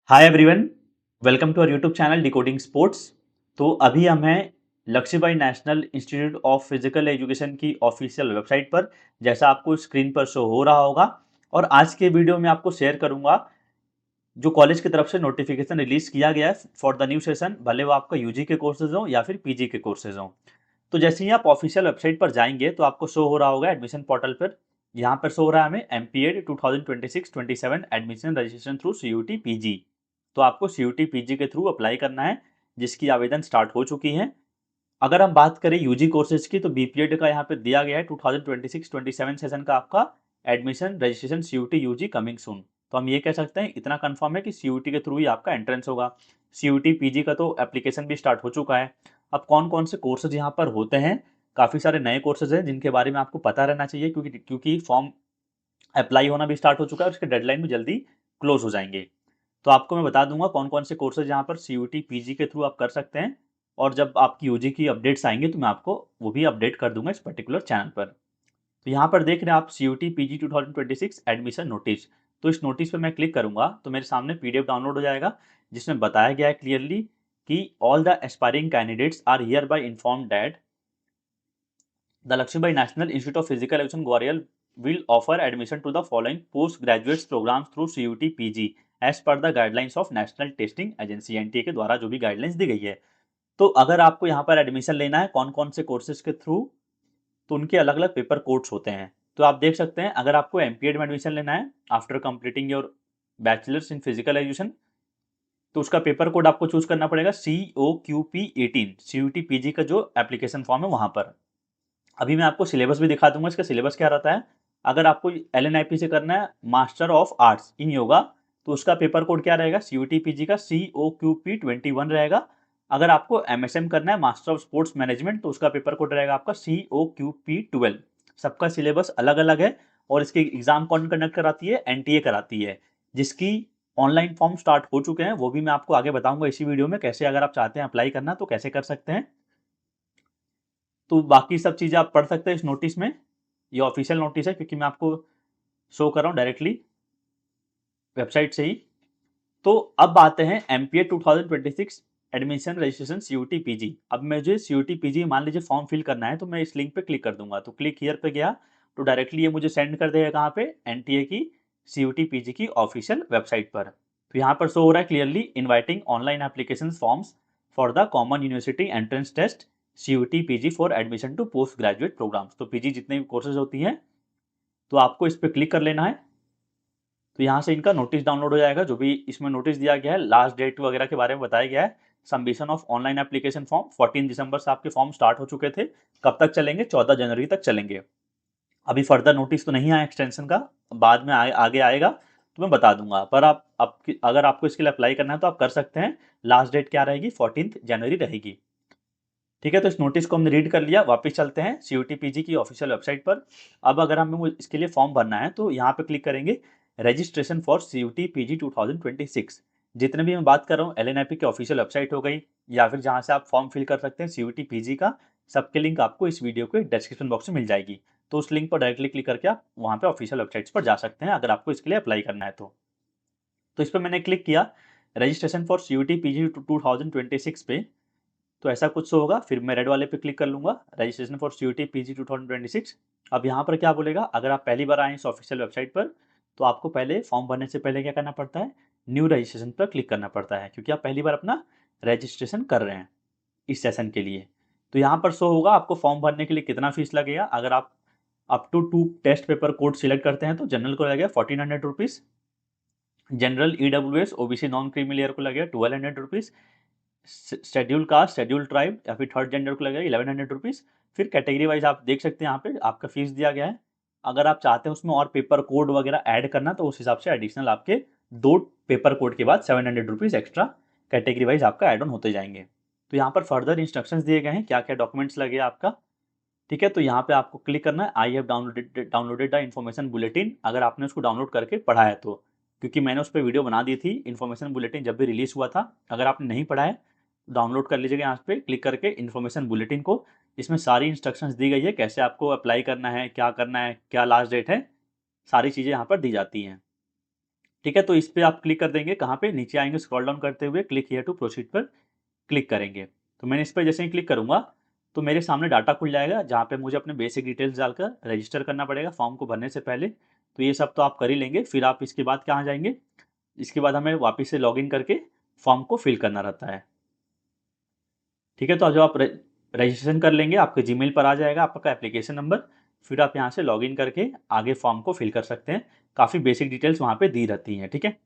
Hi everyone, welcome to our YouTube channel decoding sports. तो अभी हम हैं Lakshmibai national institute of physical education की ऑफिशियल वेबसाइट पर, जैसा आपको स्क्रीन पर शो हो रहा होगा। और आज के वीडियो में आपको शेयर करूंगा जो कॉलेज की तरफ से नोटिफिकेशन रिलीज किया गया है फॉर द न्यू सेशन, भले वो आपका यूजी के कोर्सेज हो या फिर पीजी के कोर्सेज हो। तो जैसे ही आप ऑफिशियल वेबसाइट पर जाएंगे तो आपको शो हो रहा होगा एडमिशन पोर्टल पर। यहाँ पर शो हो रहा है हमें MPEd 2026-27 admission registration through CUET PG. तो आपको सीयूटी पीजी के थ्रू अप्लाई करना है, जिसकी आवेदन स्टार्ट हो चुकी है। अगर हम बात करें यूजी कोर्सेज की तो बीपीएड का यहाँ पे दिया गया है 2026-27 सेशन का आपका admission registration CUET UG coming soon. तो हम ये कह सकते हैं, इतना कंफर्म है कि सीयूटी के थ्रू ही आपका एंट्रेंस होगा। सीयूटी पीजी का तो एप्लीकेशन भी स्टार्ट हो चुका है। अब कौन कौन से कोर्सेज यहाँ पर होते हैं, काफ़ी सारे नए कोर्सेज हैं जिनके बारे में आपको पता रहना चाहिए, क्योंकि फॉर्म अप्लाई होना भी स्टार्ट हो चुका है और उसके डेडलाइन भी जल्दी क्लोज हो जाएंगे। तो आपको मैं बता दूंगा कौन कौन से कोर्सेज यहाँ पर सीयूटी पीजी के थ्रू आप कर सकते हैं। और जब आपकी यूजी की अपडेट्स आएंगे तो मैं आपको वो भी अपडेट कर दूंगा इस पर्टिकुलर चैनल पर। तो यहाँ पर देख रहे हैं आप सीयूटी पीजी 2026 एडमिशन नोटिस। तो इस नोटिस पर मैं क्लिक करूंगा तो मेरे सामने पीडीएफ डाउनलोड हो जाएगा, जिसमें बताया गया है क्लियरली कि all the aspiring candidates are here by inform that the Lakshmibai national institute of physical education Gwalior will offer admission to the following postgraduate programs through CUT PG as per the guidelines of National Testing Agency NTA के द्वारा जो भी guidelines दी गई है। तो अगर आपको यहाँ पर एडमिशन लेना है कौन कौन से कोर्सेज के थ्रू, तो उनके अलग अलग पेपर कोड्स होते हैं। तो आप देख सकते हैं, अगर आपको एमपीएड में एडमिशन लेना है after completing your bachelors in physical education, तो उसका पेपर कोड आपको चूज करना पड़ेगा COQP18 CUT PG का जो एप्लीकेशन फॉर्म है वहां पर। अभी मैं आपको सिलेबस भी दिखा दूंगा, इसका सिलेबस क्या रहता है। अगर आपको एलएनआईपी से करना है मास्टर ऑफ आर्ट्स इन योगा, तो उसका पेपर कोड क्या रहेगा, सीयूटी पीजी का COQP21 रहेगा। अगर आपको एमएसएम करना है मास्टर ऑफ स्पोर्ट्स मैनेजमेंट, तो उसका पेपर कोड रहेगा आपका COQP12। सबका सिलेबस अलग अलग है और इसकी एग्जाम कौन कंडक्ट कराती है, एनटीए कराती है, जिसकी ऑनलाइन फॉर्म स्टार्ट हो चुके हैं। वो भी मैं आपको आगे बताऊंगा इसी वीडियो में कैसे, अगर आप चाहते हैं अप्लाई करना तो कैसे कर सकते हैं। तो बाकी सब चीज़ें आप पढ़ सकते हैं इस नोटिस में। ये ऑफिशियल नोटिस है क्योंकि मैं आपको शो कर रहा हूँ डायरेक्टली वेबसाइट से ही। तो अब आते हैं MPA 2026 admission registration CUET PG. अब मुझे सीयूटी पीजी मान लीजिए फॉर्म फिल करना है, तो मैं इस लिंक पे क्लिक कर दूंगा। तो क्लिक हियर पे गया तो डायरेक्टली ये मुझे सेंड कर देगा कहाँ पे, एनटीए की सीयूटी पीजी की ऑफिशियल वेबसाइट पर। तो यहाँ पर शो हो रहा है clearly, inviting online application forms for the common university entrance test CUET PG for admission to post graduate programmes. तो पीजी जितने भी कोर्सेज होती हैं, तो आपको इस पर क्लिक कर लेना है। तो यहाँ से इनका नोटिस डाउनलोड हो जाएगा, जो भी इसमें नोटिस दिया गया है, लास्ट डेट वगैरह के बारे में बताया गया है। Submission of online application form 14 दिसंबर से आपके फॉर्म स्टार्ट हो चुके थे। कब तक चलेंगे, 14 जनवरी तक चलेंगे। अभी फर्दर नोटिस तो नहीं आया एक्सटेंशन का, बाद में आगे आएगा तो मैं बता दूंगा। पर आप अगर आपको इसके लिए अप्लाई करना है तो आप कर सकते हैं। लास्ट डेट क्या रहेगी, 14 जनवरी रहेगी। ठीक है, तो इस नोटिस को हमने रीड कर लिया। वापस चलते हैं सीयूटी पीजी की ऑफिशियल वेबसाइट पर। अब अगर हमें इसके लिए फॉर्म भरना है तो यहाँ पे क्लिक करेंगे रजिस्ट्रेशन फॉर सीयूटी पीजी 2026। जितने भी मैं बात कर रहा हूँ एलएनआईपी की ऑफिशियल वेबसाइट हो गई, या फिर जहाँ से आप फॉर्म फिल कर सकते हैं सीयूटी पीजी का, सबके लिंक आपको इस वीडियो के डिस्क्रिप्शन बॉक्स में मिल जाएगी। तो उस लिंक पर डायरेक्टली क्लिक करके आप वहाँ पे ऑफिशियल वेबसाइट्स पर जा सकते हैं अगर आपको इसके लिए अप्लाई करना है तो इस पर मैंने क्लिक किया रजिस्ट्रेशन फॉर सीयूटी पीजी 2026 पे। तो ऐसा कुछ शो होगा, फिर मैं रेड वाले पे क्लिक कर लूंगा रजिस्ट्रेशन फॉर सीयूटी पीजी 2026। अब यहाँ पर क्या बोलेगा, अगर आप पहली बार आए इस ऑफिशियल वेबसाइट पर, तो आपको पहले फॉर्म भरने से पहले क्या करना पड़ता है, न्यू रजिस्ट्रेशन पर क्लिक करना पड़ता है, क्योंकि आप पहली बार अपना रजिस्ट्रेशन कर रहे हैं इस सेशन के लिए। तो यहाँ पर शो होगा आपको फॉर्म भरने के लिए कितना फीस लगेगा। अगर आप up to 2 test paper code select करते हैं तो जनरल को लगेगा 1400 rupees, general EWS OBC non creamy layer को लगेगा 1200 rupees, schedule caste schedule tribe या फिर थर्ड जेंडर को लगेगा 1100 रुपीज़। फिर कैटेगरी वाइज आप देख सकते हैं यहाँ पे आपका फीस दिया गया है। अगर आप चाहते हैं उसमें और पेपर कोड वगैरह ऐड करना, तो उस हिसाब से एडिशनल आपके 2 पेपर कोड के बाद 700 रुपीज़ एक्स्ट्रा कैटेगरी वाइज आपका एड ऑन होते जाएंगे। तो यहाँ पर फर्दर इंस्ट्रक्शंस दिए गए हैं क्या क्या डॉक्यूमेंट्स लगे आपका। ठीक है, तो यहाँ पे आपको क्लिक करना है I have downloaded the information bulletin, अगर आपने उसको डाउनलोड करके पढ़ा है तो, क्योंकि मैंने उस पर वीडियो बना दी थी इन्फॉर्मेशन बुलेटिन जब भी रिलीज हुआ था। अगर आपने नहीं पढ़ा है डाउनलोड कर लीजिएगा यहाँ पे क्लिक करके इन्फॉर्मेशन बुलेटिन को। इसमें सारी इंस्ट्रक्शंस दी गई है, कैसे आपको अप्लाई करना है, क्या लास्ट डेट है, सारी चीज़ें यहाँ पर दी जाती हैं। ठीक है, तो इस पे आप क्लिक कर देंगे, कहाँ पे, नीचे आएंगे स्क्रॉल डाउन करते हुए, क्लिक हियर टू प्रोसीड पर क्लिक करेंगे। तो मैंने इस पर जैसे ही क्लिक करूंगा तो मेरे सामने डाटा खुल जाएगा, जहाँ पे मुझे अपने बेसिक डिटेल्स डालकर रजिस्टर करना पड़ेगा फॉर्म को भरने से पहले। तो ये सब तो आप कर ही लेंगे, फिर आप इसके बाद कहाँ जाएंगे, इसके बाद हमें वापस से लॉगिन करके फॉर्म को फिल करना रहता है। ठीक है, तो जब आप रजिस्ट्रेशन कर लेंगे, आपके जीमेल पर आ जाएगा आपका एप्लीकेशन नंबर, फिर आप यहाँ से लॉगिन करके आगे फॉर्म को फिल कर सकते हैं। काफ़ी बेसिक डिटेल्स वहाँ पे दी रहती हैं। ठीक है,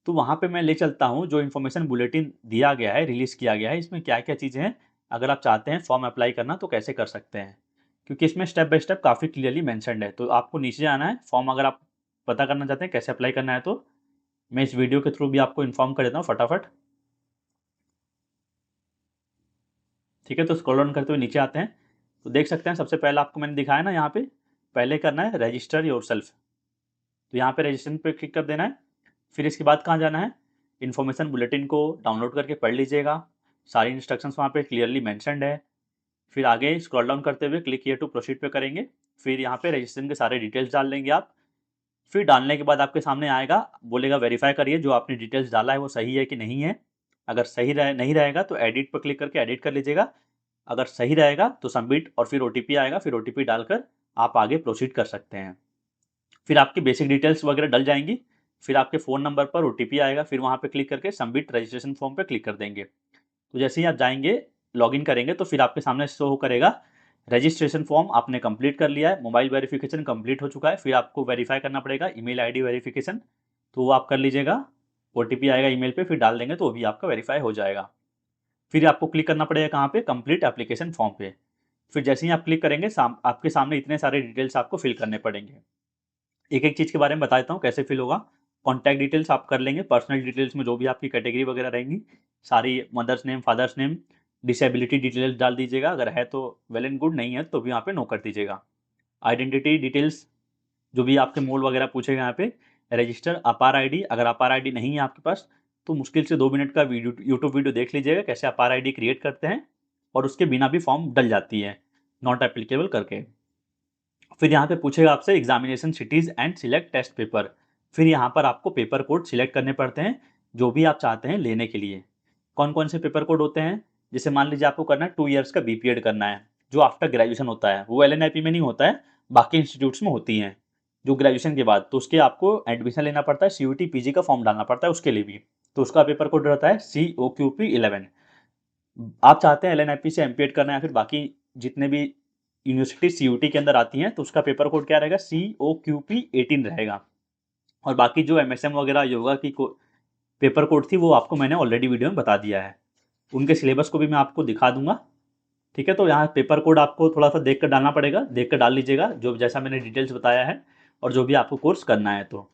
तो वहाँ पे मैं ले चलता हूँ, जो इन्फॉर्मेशन बुलेटिन दिया गया है, रिलीज़ किया गया है, इसमें क्या-क्या चीज़ें हैं, अगर आप चाहते हैं फॉर्म अप्लाई करना तो कैसे कर सकते हैं। क्योंकि इसमें स्टेप बाय स्टेप काफ़ी क्लियरली मेंशन्ड है, तो आपको नीचे आना है, फॉर्म अगर आप पता करना चाहते हैं कैसे अप्लाई करना है तो मैं इस वीडियो के थ्रू भी आपको इन्फॉर्म कर देता हूँ फटाफट। ठीक है, तो स्क्रॉल डाउन करते हुए नीचे आते हैं, तो देख सकते हैं सबसे पहले आपको मैंने दिखाया ना यहाँ पे, पहले करना है रजिस्टर योरसेल्फ। तो यहाँ पे रजिस्ट्रेशन पे क्लिक कर देना है। फिर इसके बाद कहाँ जाना है, इन्फॉर्मेशन बुलेटिन को डाउनलोड करके पढ़ लीजिएगा, सारी इंस्ट्रक्शंस वहाँ पे क्लियरली मेंशन्ड है। फिर आगे स्क्रॉल डाउन करते हुए क्लिक हियर टू प्रोसीड पे करेंगे। फिर यहाँ पे रजिस्ट्रेशन के सारे डिटेल्स डाल देंगे आप। फिर डालने के बाद आपके सामने आएगा, बोलेगा वेरीफाई करिए जो आपने डिटेल्स डाला है वो सही है कि नहीं है। अगर सही नहीं रहेगा तो एडिट पर क्लिक करके एडिट कर लीजिएगा। अगर सही रहेगा तो सबमिट और फिर ओटीपी आएगा, फिर ओटीपी डालकर आप आगे प्रोसीड कर सकते हैं। फिर आपकी बेसिक डिटेल्स वगैरह डल जाएंगी, फिर आपके फ़ोन नंबर पर ओटीपी आएगा, फिर वहाँ पे क्लिक करके सबमिट रजिस्ट्रेशन फॉर्म पे क्लिक कर देंगे। तो जैसे ही आप जाएंगे, लॉगिन करेंगे तो फिर आपके सामने शो करेगा रजिस्ट्रेशन फॉर्म आपने कंप्लीट कर लिया है, मोबाइल वेरिफिकेशन कंप्लीट हो चुका है। फिर आपको वेरीफाई करना पड़ेगा ईमेल आईडी वेरिफिकेशन, तो वो आप कर लीजिएगा। ओटीपी आएगा ईमेल पे, फिर डाल देंगे तो वो भी आपका वेरीफाई हो जाएगा। फिर आपको क्लिक करना पड़ेगा कहाँ पे, कंप्लीट एप्लीकेशन फॉर्म पे। फिर जैसे ही आप क्लिक करेंगे आपके सामने इतने सारे डिटेल्स आपको फिल करने पड़ेंगे। एक एक चीज़ के बारे में बता देता हूँ कैसे फिल होगा। कॉन्टैक्ट डिटेल्स आप कर लेंगे, पर्सनल डिटेल्स में जो भी आपकी कैटेगरी वगैरह रहेंगी सारी, mother's name, father's name, disability details डाल दीजिएगा, अगर है तो वेल एंड गुड, नहीं है तो भी यहाँ पे नो कर दीजिएगा। आइडेंटिटी डिटेल्स, जो भी आपके मोल वगैरह पूछेगा यहाँ पे, रजिस्टर अपार आईडी, अगर अपार आईडी नहीं है आपके पास तो मुश्किल से 2 मिनट का वीडियो यूट्यूब वीडियो देख लीजिएगा कैसे अपार आईडी क्रिएट करते हैं, और उसके बिना भी फॉर्म डल जाती है नॉट एप्लीकेबल करके। फिर यहाँ पे पूछेगा आपसे examination cities and select test paper. फिर यहाँ पर आपको पेपर कोड सिलेक्ट करने पड़ते हैं जो भी आप चाहते हैं लेने के लिए। कौन कौन से पेपर कोड होते हैं, जैसे मान लीजिए आपको करना है 2 इयर्स का बीपीएड करना है, जो आफ्टर ग्रेजुएशन होता है, वो एलएनआईपी में नहीं होता है, बाकी इंस्टीट्यूट्स में होती हैं। जो ग्रेजुएशन के बाद तो उसके आपको एडमिशन लेना पड़ता है, सीयूटी पीजी का फॉर्म डालना पड़ता है उसके लिए भी, तो उसका पेपर कोड रहता है COQP11। आप चाहते हैं एलएनआईपी से एमपीएड करना है, फिर बाकी जितने भी यूनिवर्सिटी सीयूटी के अंदर आती हैं तो उसका पेपर कोड क्या रहेगा, COQP18 रहेगा। और बाकी जो एमएसएम वगैरह योगा की पेपर कोड थी वो आपको मैंने ऑलरेडी वीडियो में बता दिया है, उनके सिलेबस को भी मैं आपको दिखा दूंगा। ठीक है, तो यहाँ पेपर कोड आपको थोड़ा सा देख कर डालना पड़ेगा, देख कर डाल लीजिएगा जो जैसा मैंने डिटेल्स बताया है, और जो भी आपको कोर्स करना है तो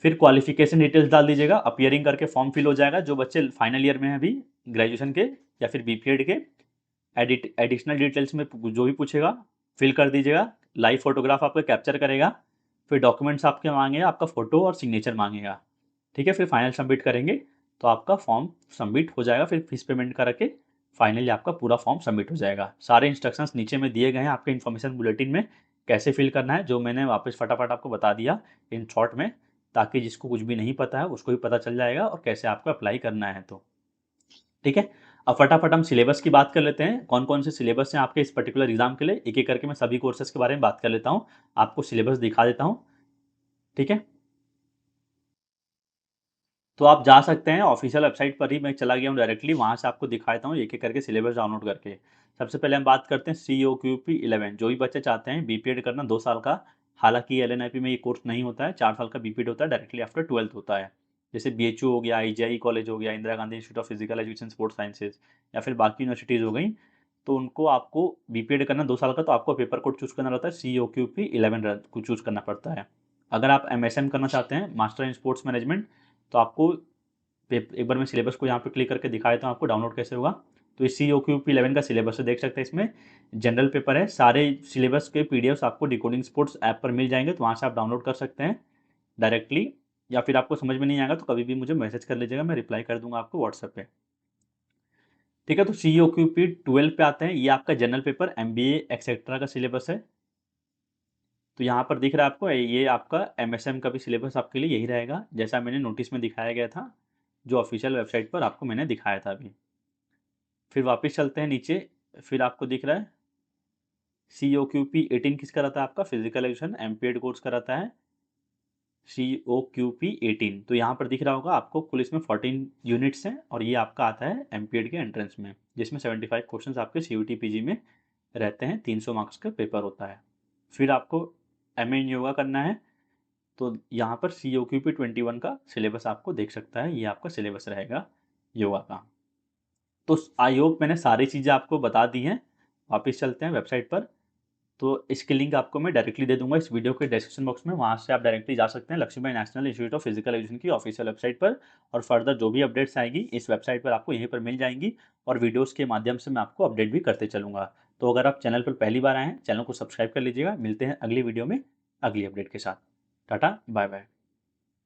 फिर क्वालिफिकेशन डिटेल्स डाल दीजिएगा, अपीयरिंग करके फॉर्म फिल हो जाएगा। जो बच्चे फाइनल ईयर में हैं अभी ग्रेजुएशन के या फिर बीपीएड के, एडिशनल डिटेल्स में जो भी पूछेगा फिल कर दीजिएगा। लाइव फोटोग्राफ आपका कैप्चर करेगा, फिर डॉक्यूमेंट्स आपके मांगेगा, आपका फोटो और सिग्नेचर मांगेगा। ठीक है, फिर फाइनल सबमिट करेंगे तो आपका फॉर्म सबमिट हो जाएगा। फिर फीस पेमेंट करके फाइनली आपका पूरा फॉर्म सबमिट हो जाएगा। सारे इंस्ट्रक्शंस नीचे में दिए गए हैं आपके इन्फॉर्मेशन बुलेटिन में, कैसे फिल करना है, जो मैंने वापस फटाफट आपको बता दिया इन शॉर्ट में, ताकि जिसको कुछ भी नहीं पता है उसको भी पता चल जाएगा और कैसे आपको अप्लाई करना है। तो ठीक है, अब फटाफट हम सिलेबस की बात कर लेते हैं, कौन कौन से सिलेबस हैं आपके इस पर्टिकुलर एग्जाम के लिए। एक एक करके मैं सभी कोर्सेज के बारे में बात कर लेता हूँ, आपको सिलेबस दिखा देता हूँ। ठीक है, तो आप जा सकते हैं ऑफिशियल वेबसाइट पर ही, मैं चला गया हूँ डायरेक्टली, वहाँ से आपको दिखा देता हूँ एक एक करके सिलेबस डाउनलोड करके। सबसे पहले हम बात करते हैं COQP11। जो भी बच्चे चाहते हैं बीपीएड करना 2 साल का, हालांकि एलएनआईपी में ये कोर्स नहीं होता है, 4 साल का बीपीएड होता है, डायरेक्टली आफ्टर 12th होता है। जैसे BHU हो गया, IGI कॉलेज हो गया, Indira Gandhi institute of physical education sports sciences, या फिर बाकी यूनिवर्सिटीज़ हो गई, तो उनको आपको बीपीएड करना 2 साल का, तो आपको पेपर कोड चूज करना रहता है COQP11 को चूज करना पड़ता है। अगर आप MSM करना चाहते हैं, मास्टर इन स्पोर्ट्स मैनेजमेंट, तो आपको एक बार मैं सिलेबस को यहाँ पे क्लिक करके दिखा देता हूँ आपको डाउनलोड कैसे होगा। तो इस COQP11 का सिलेबस है, देख सकते हैं इसमें जनरल पेपर है, सारे सिलेबस के पीडीएफ्स आपको डिकोडिंग स्पोर्ट्स ऐप पर मिल जाएंगे, तो वहाँ से आप डाउनलोड कर सकते हैं डायरेक्टली, या फिर आपको समझ में नहीं आएगा तो कभी भी मुझे मैसेज कर लीजिएगा, मैं रिप्लाई कर दूंगा आपको व्हाट्सएप पे। ठीक है, तो COQP12 पे आते हैं, ये आपका जनरल पेपर MBA एक्सेट्रा का सिलेबस है। तो यहाँ पर दिख रहा है आपको, ये आपका एमएसएम का भी सिलेबस आपके लिए यही रहेगा, जैसा मैंने नोटिस में दिखाया गया था, जो ऑफिशियल वेबसाइट पर आपको मैंने दिखाया था अभी। फिर वापस चलते हैं नीचे, फिर आपको दिख रहा है COQP 18 किसका रहता है आपका, फिजिकल एजुकेशन एमपीएड कोर्स का रहता है COQP 18। तो यहाँ पर दिख रहा होगा आपको, कुल इसमें 14 यूनिट्स हैं और ये आपका आता है एमपीएड के एंट्रेंस में, जिसमें 75 क्वेश्चंस आपके CUT PG में रहते हैं, 300 मार्क्स का पेपर होता है। फिर आपको MA इन योगा करना है, तो यहाँ पर COQP 21 का सिलेबस आपको देख सकता है, ये आपका सिलेबस रहेगा योगा का। तो आई होप मैंने सारी चीज़ें आपको बता दी हैं। वापस चलते हैं वेबसाइट पर, तो इसकी लिंक आपको मैं डायरेक्टली दे दूंगा इस वीडियो के डिस्क्रिप्शन बॉक्स में, वहाँ से आप डायरेक्टली जा सकते हैं Lakshmibai national institute of physical education की ऑफिशियल वेबसाइट पर, और फर्दर जो भी अपडेट्स आएगी इस वेबसाइट पर आपको यहीं पर मिल जाएंगी, और वीडियोज़ के माध्यम से मैं आपको अपडेट भी करते चलूँगा। तो अगर आप चैनल पर पहली बार आए हैं, चैनल को सब्सक्राइब कर लीजिएगा। मिलते हैं अगली वीडियो में अगली अपडेट के साथ। Tata, bye bye.